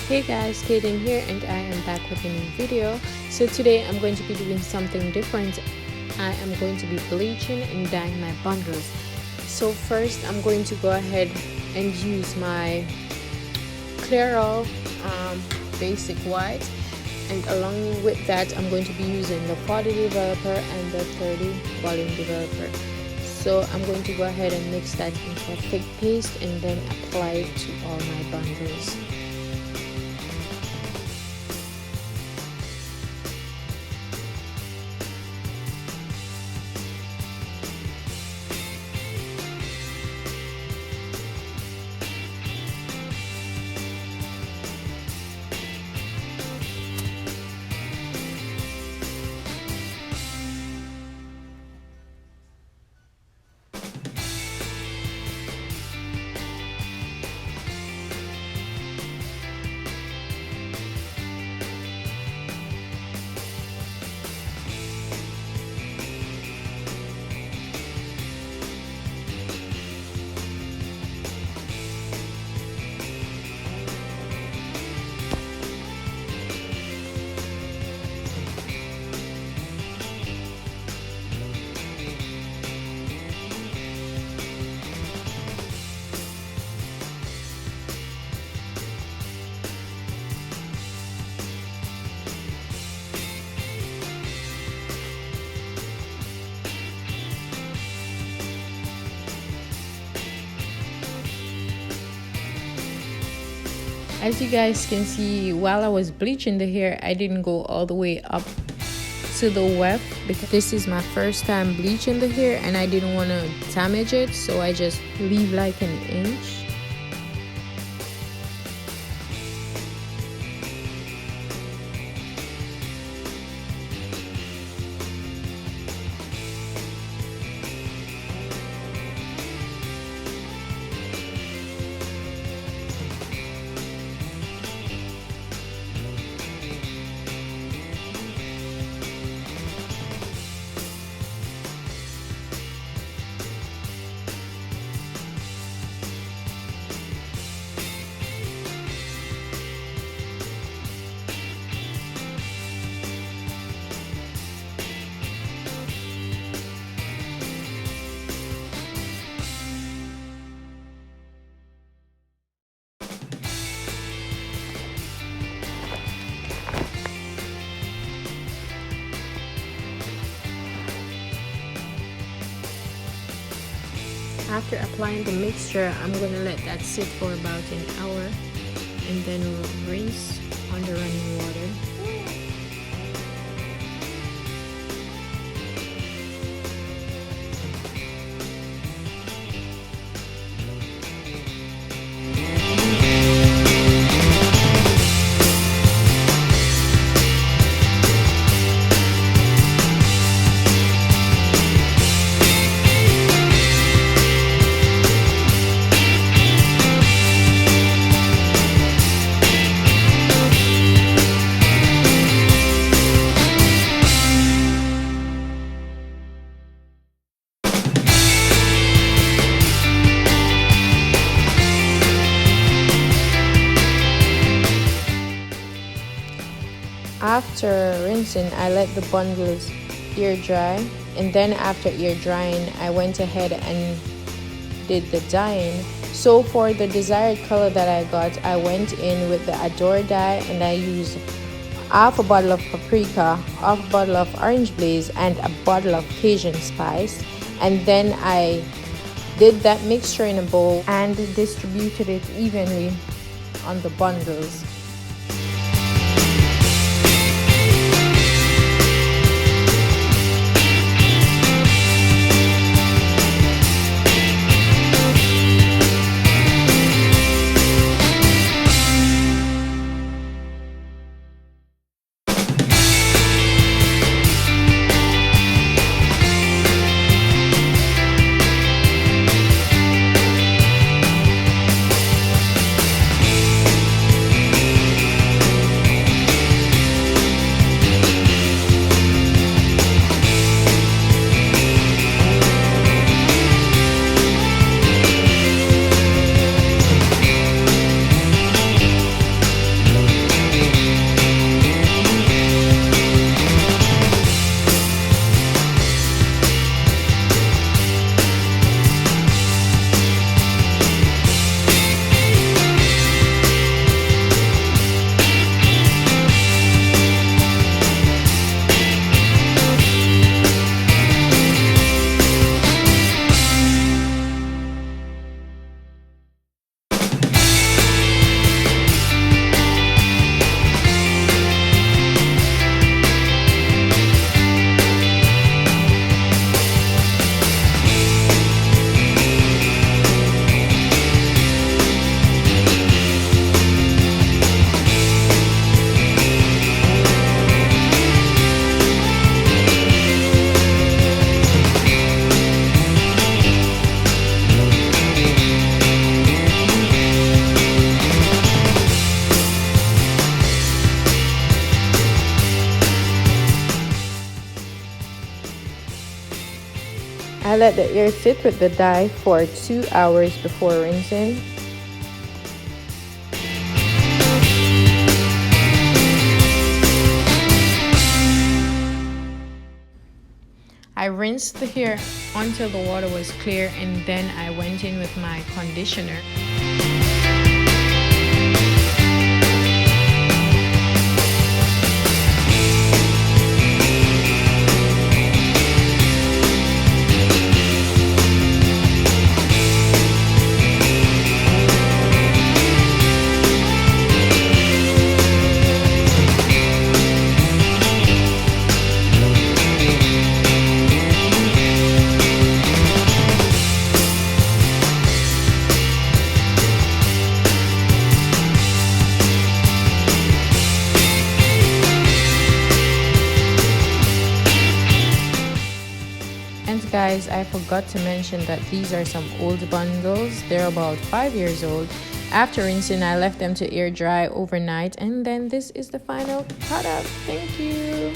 Hey guys, Kaden here and I am back with a new video. So today I'm going to be doing something different. I am going to be bleaching and dyeing my bundles. So first I'm going to go ahead and use my Clairol basic white, and along with that I'm going to be using the 40 developer and the 30 volume developer. So I'm going to go ahead and mix that into a thick paste and then apply it to all my bundles. As you guys can see, while I was bleaching the hair, I didn't go all the way up to the weft because this is my first time bleaching the hair and I didn't want to damage it, so I just leave like an inch. After applying the mixture, I'm gonna let that sit for about an hour and then rinse under running water. After rinsing, I let the bundles air dry, and then after air drying, I went ahead and did the dyeing. So for the desired color that I got, I went in with the Adore dye and I used half a bottle of Paprika, half a bottle of Orange Blaze, and a bottle of Cajun Spice. And then I did that mixture in a bowl and distributed it evenly on the bundles. I let the hair sit with the dye for 2 hours before rinsing. I rinsed the hair until the water was clear, and then I went in with my conditioner. Guys, I forgot to mention that these are some old bundles. They're about 5 years old. After rinsing, I left them to air dry overnight, and then this is the final product. Thank you.